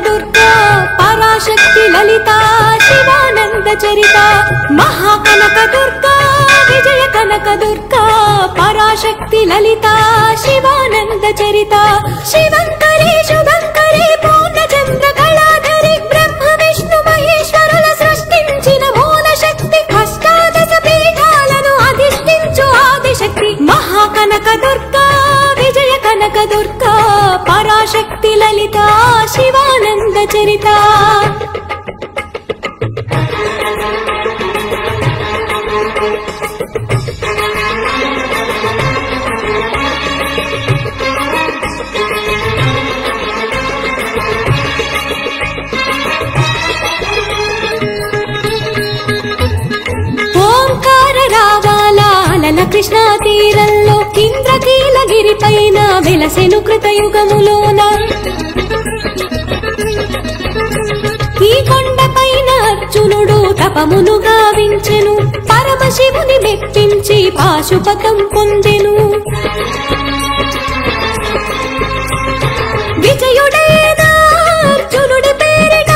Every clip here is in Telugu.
దుర్గా పరాశక్తి లలితా శివానంద చరిత మహాకనక దుర్గా విజయ కనక దుర్గా పరాశక్తి లలితా శివానంద చరిత శివంకరి శుభంకరి పూర్ణచంద్ర కళాధరి బ్రహ్మ విష్ణు మహేశ్వరుల సృష్టించిన మూల శక్తి అష్టాదశ పీఠాలను అధిష్ఠించు ఆదిశక్తి మహాకనక దుర్గా విజయ కనక దుర్గా పరాశక్తి లలితా శివానంద చరిత కృష్ణా తీరంలో ఇంద్రకీలగిరి పైన వెలసెను కృతయుగములోన ఈ కొండపైన అర్జునుడు తపమును గావించెను పరమశివుని మెప్పించి పాశుపతం పొందెను విజయుడైన అర్జునుడి పేరిట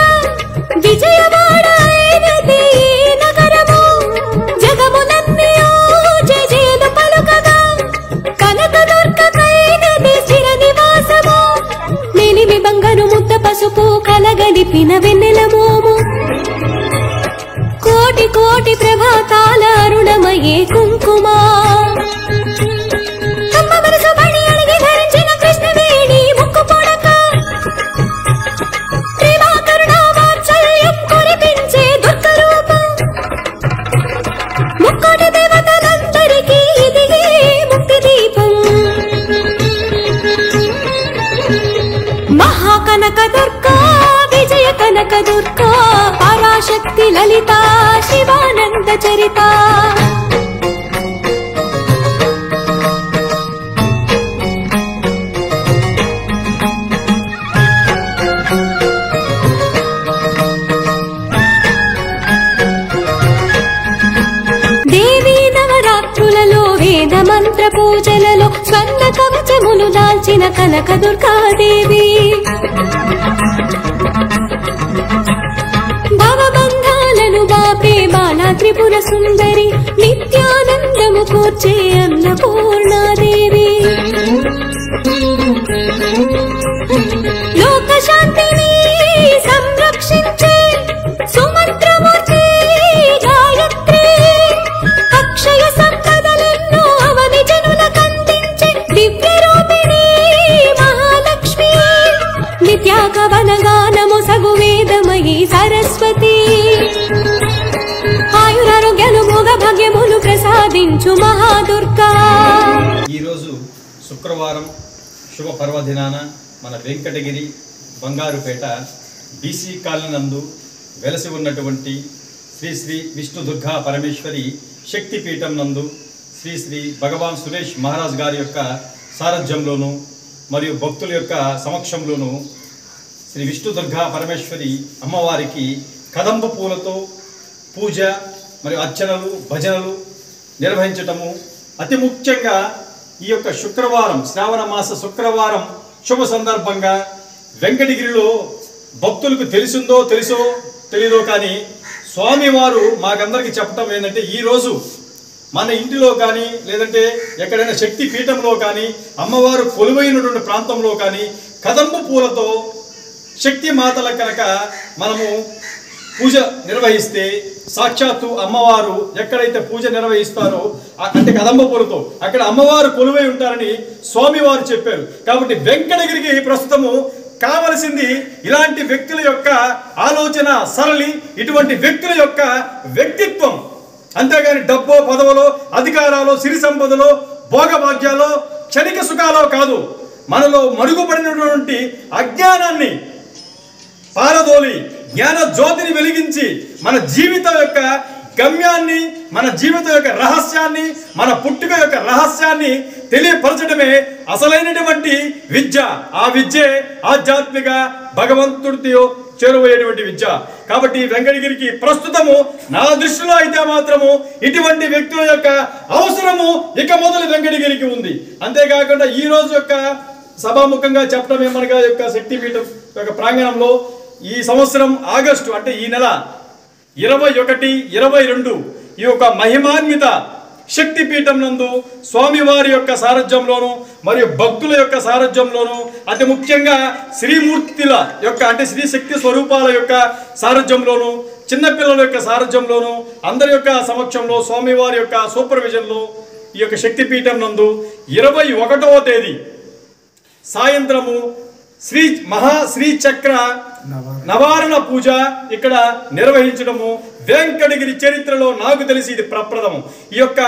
విజయవాడ అయినది నగరము జగములన్నీ జయజయలు పలుకగా కనకదుర్గకైనది స్థిర నివాసము నిలిమి బంగారు ముద్ద పసుపు కలగలిపిన వెన్నెల మోము కోటి కోటి ప్రభాతాల అరుణమయే కుంకుమ కనక దుర్గా విజయ కనక దుర్గా పరాశక్తి లలితా శివానంద చరిత దేవీ నవరాత్రులలో వేద మంత్ర పూజలలో స్వర్ణ కవచములు దాల్చిన కనక దుర్గాదేవి భవబంధాలను బాపే బాలా త్రిపుర సుందరి నిత్యానందము కూర్చే అన్నపూర్ణాదేవి లోక శాంతిని సంరక్షించే సుమంత్రమూర్తి గాయత్రి అక్షయ సంపదలెన్నో అవని జనులకందించే దివ్య రూపిణి మహాలక్ష్మి నిత్యాగవన గానము సగు వేదమయీ సరస్వతి ఆయురారోగ్యాలు భోగ భాగ్యములు ప్రసాదించు మహాదుర్గా. ఈరోజు శుక్రవారం శుభ పర్వదినాన మన వెంకటగిరి బంగారుపేట బీసీ కాలనీ నందు వెలసి ఉన్నటువంటి శ్రీ శ్రీ విష్ణు దుర్గా పరమేశ్వరి శక్తిపీఠం నందు శ్రీ శ్రీ భగవాన్ సురేష్ మహారాజ్ గారి యొక్క సారథ్యంలోను మరియు భక్తుల యొక్క సమక్షంలోను శ్రీ విష్ణు దుర్గా పరమేశ్వరి అమ్మవారికి కదంబ పూలతో పూజ మరియు అర్చనలు భజనలు నిర్వహించటము అతి ముఖ్యంగా ఈ యొక్క శుక్రవారం శ్రావణ మాస శుక్రవారం శుభ సందర్భంగా వెంకటగిరిలో భక్తులకు తెలిసిందో తెలుసో తెలీదో కానీ స్వామివారు మాకందరికి చెప్పటం ఏంటంటే ఈరోజు మన ఇంటిలో కానీ లేదంటే ఎక్కడైనా శక్తి పీఠంలో కానీ అమ్మవారు కొలువైనటువంటి ప్రాంతంలో కానీ కదంబ పూలతో శక్తి మాతల కనుక మనము పూజ నిర్వహిస్తే సాక్షాత్తు అమ్మవారు ఎక్కడైతే పూజ నిర్వహిస్తారో అంటే కదంబ పూలతో అక్కడ అమ్మవారు కొలువై ఉంటారని స్వామివారు చెప్పారు. కాబట్టి వెంకటగిరికి ప్రస్తుతము కావలసింది ఇలాంటి వ్యక్తుల యొక్క ఆలోచన సరళి, ఇటువంటి వ్యక్తుల యొక్క వ్యక్తిత్వం, అంతేగాని డబ్బో పదవులో అధికారాలు సిరి సంపదలో భోగభాగ్యాలో క్షణిక సుఖాలో కాదు. మనలో మరుగుపడినటువంటి అజ్ఞానాన్ని పారదోలి జ్ఞాన జ్యోతిని వెలిగించి మన జీవితం యొక్క గమ్యాన్ని, మన జీవితం యొక్క రహస్యాన్ని, మన పుట్టుక యొక్క రహస్యాన్ని తెలియపరచడమే అసలైనటువంటి విద్య. ఆ విద్యే ఆధ్యాత్మిక భగవంతుడితో చేరువయ్యేటువంటి విద్య. కాబట్టి వెంకటగిరికి ప్రస్తుతము నా దృష్టిలో అయితే మాత్రము ఇటువంటి వ్యక్తుల యొక్క అవసరము ఇక మొదలు వెంకటగిరికి ఉంది. అంతేకాకుండా ఈ రోజు యొక్క సభాముఖంగా చెప్పడం ఏమనగా యొక్క శక్తిపీఠం యొక్క ప్రాంగణంలో ఈ సంవత్సరం ఆగస్టు అంటే ఈ నెల 21, 22 ఈ యొక్క మహిమాన్విత శక్తిపీఠం నందు స్వామివారి యొక్క సారథ్యంలోను మరియు భక్తుల యొక్క సారథ్యంలోను అతి ముఖ్యంగా శ్రీమూర్తుల యొక్క అంటే శ్రీ శక్తి స్వరూపాల యొక్క సారథ్యంలోను చిన్నపిల్లల యొక్క సారథ్యంలోను అందరి యొక్క సమక్షంలో స్వామివారి యొక్క సూపర్విజన్లో ఈ యొక్క శక్తిపీఠం నందు 21వ తేదీ సాయంత్రము శ్రీ చక్ర నవారణ పూజ ఇక్కడ నిర్వహించడము వెంకటగిరి చరిత్రలో నాకు తెలిసి ఇది ప్రప్రథమం. ఈ యొక్క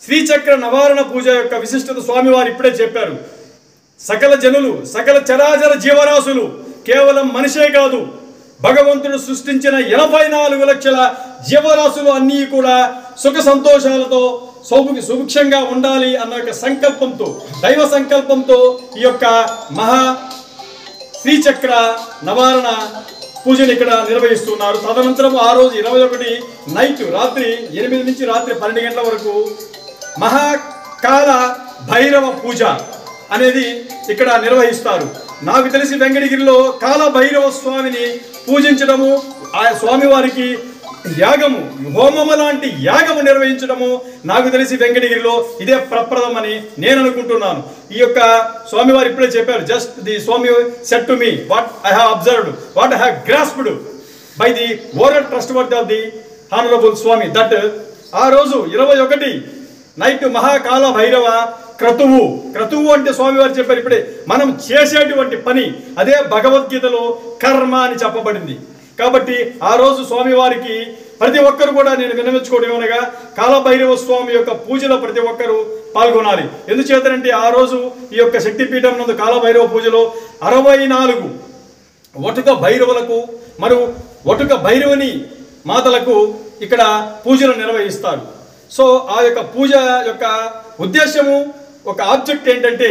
శ్రీచక్ర నవారణ పూజ యొక్క విశిష్టత స్వామివారు ఇప్పుడే చెప్పారు. సకల జనులు సకల చరాచర జీవరాశులు కేవలం మనిషే కాదు భగవంతుడు సృష్టించిన 84 లక్షల జీవరాశులు అన్నీ కూడా సుఖ సంతోషాలతో సుభిక్షంగా ఉండాలి అన్న యొక్క సంకల్పంతో దైవ సంకల్పంతో ఈ యొక్క మహా శ్రీచక్ర నవారణ పూజను ఇక్కడ నిర్వహిస్తున్నారు. తదనంతరం ఆ రోజు 21 నైట్ రాత్రి 8 నుంచి రాత్రి 12 గంటల వరకు మహాకాల భైరవ పూజ అనేది ఇక్కడ నిర్వహిస్తారు. నాకు తెలిసి వెంకటగిరిలో కాల భైరవ స్వామిని పూజించడము ఆ స్వామివారికి యాగము హోమము లాంటి యాగము నిర్వహించడము నాకు తెలిసి వెంకటగిరిలో ఇదే ప్రప్రదమని నేను అనుకుంటున్నాను. ఈ యొక్క స్వామివారు ఇప్పుడే చెప్పారు. Just the Swami said to me what I have observed what I have grasped by the oral trustworthy of the honourable Swami that ఆ రోజు 21 నైట్ మహాకాల భైరవ క్రతువు అంటే స్వామివారు చెప్పారు ఇప్పుడే మనం చేసేటువంటి పని అదే భగవద్గీతలో కర్మ అని చెప్పబడింది. కాబట్టి ఆ రోజు స్వామివారికి ప్రతి ఒక్కరు కూడా నేను విన్నవించుకోవడం ఏమనగా కాలభైరవ స్వామి యొక్క పూజలో ప్రతి ఒక్కరూ పాల్గొనాలి. ఎందుచేతనంటే ఆ రోజు ఈ యొక్క శక్తిపీఠం నందు కాలభైరవ పూజలో 64 వటుక భైరవులకు మరియు వటుక భైరవుని మాతలకు ఇక్కడ పూజలు నిర్వహిస్తారు. సో ఆ యొక్క పూజ యొక్క ఉద్దేశము ఒక ఆబ్జెక్ట్ ఏంటంటే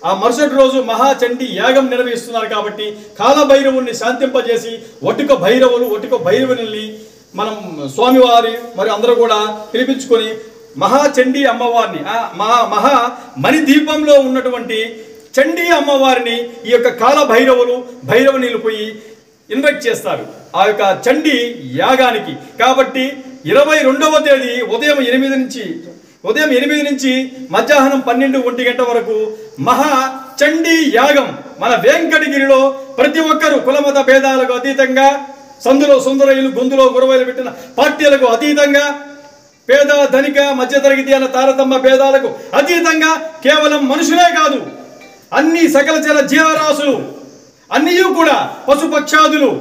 ఆ మరుసటి రోజు మహాచండీ యాగం నిర్వహిస్తున్నారు కాబట్టి కాలభైరవుని శాంతింపజేసి వటుక భైరవుని మనం స్వామివారి మరి అందరూ కూడా పిలిపించుకొని మహాచండీ అమ్మవారిని మహా మణిదీపంలో ఉన్నటువంటి చండీ అమ్మవారిని ఈ యొక్క భైరవుని పోయి ఇన్వైట్ చేస్తారు ఆ యొక్క చండీ యాగానికి. కాబట్టి 22వ తేదీ ఉదయం 8 నుంచి మధ్యాహ్నం 12-1 గంట వరకు మహా చండీ యాగం మన వెంకటగిరిలో ప్రతి ఒక్కరూ కులమత భేదాలకు అతీతంగా సందులో సుందరయులు గొంతులో గురవైలు పెట్టిన పార్టీలకు అతీతంగా పేద ధనిక మధ్యతరగతి అన్న తారతమ్య భేదాలకు అతీతంగా కేవలం మనుషులే కాదు అన్ని సకల జల జీవరాశులు అన్నీ కూడా పశుపక్షాదులు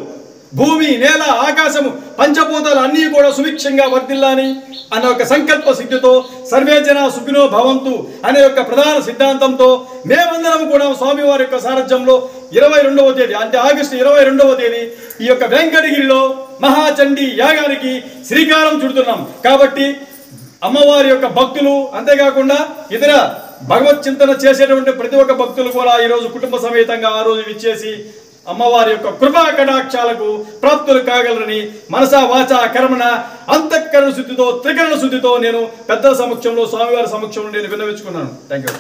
భూమి నేల ఆకాశము పంచభూతాలు అన్నీ కూడా సుభిక్షంగా వర్ధిల్లాని అనే ఒక సంకల్ప సిద్ధితో సర్వే జన సుఖినో భవంతు అనే ఒక ప్రధాన సిద్ధాంతంతో మేమందరం కూడా స్వామివారి యొక్క సారథ్యంలో 22వ తేదీ అంటే ఆగస్టు 22వ తేదీ ఈ యొక్క వెంకటగిరిలో మహాచండీ యాగానికి శ్రీకారం చుడుతున్నాం. కాబట్టి అమ్మవారి యొక్క భక్తులు అంతేకాకుండా ఇతర భగవత్ చింతన చేసేటువంటి ప్రతి ఒక్క భక్తులు కూడా ఈరోజు కుటుంబ సమేతంగా ఆ రోజు విచ్చేసి అమ్మవారి యొక్క కృపా కటాక్షాలకు ప్రాప్తులు కాగలరని మనసా వాచ కర్మణ అంతఃకరణ శుద్ధితో త్రికరణ శుద్ధితో నేను పెద్దల సమక్షంలో స్వామివారి సమక్షంలో నేను విన్నవించుకున్నాను. Thank you.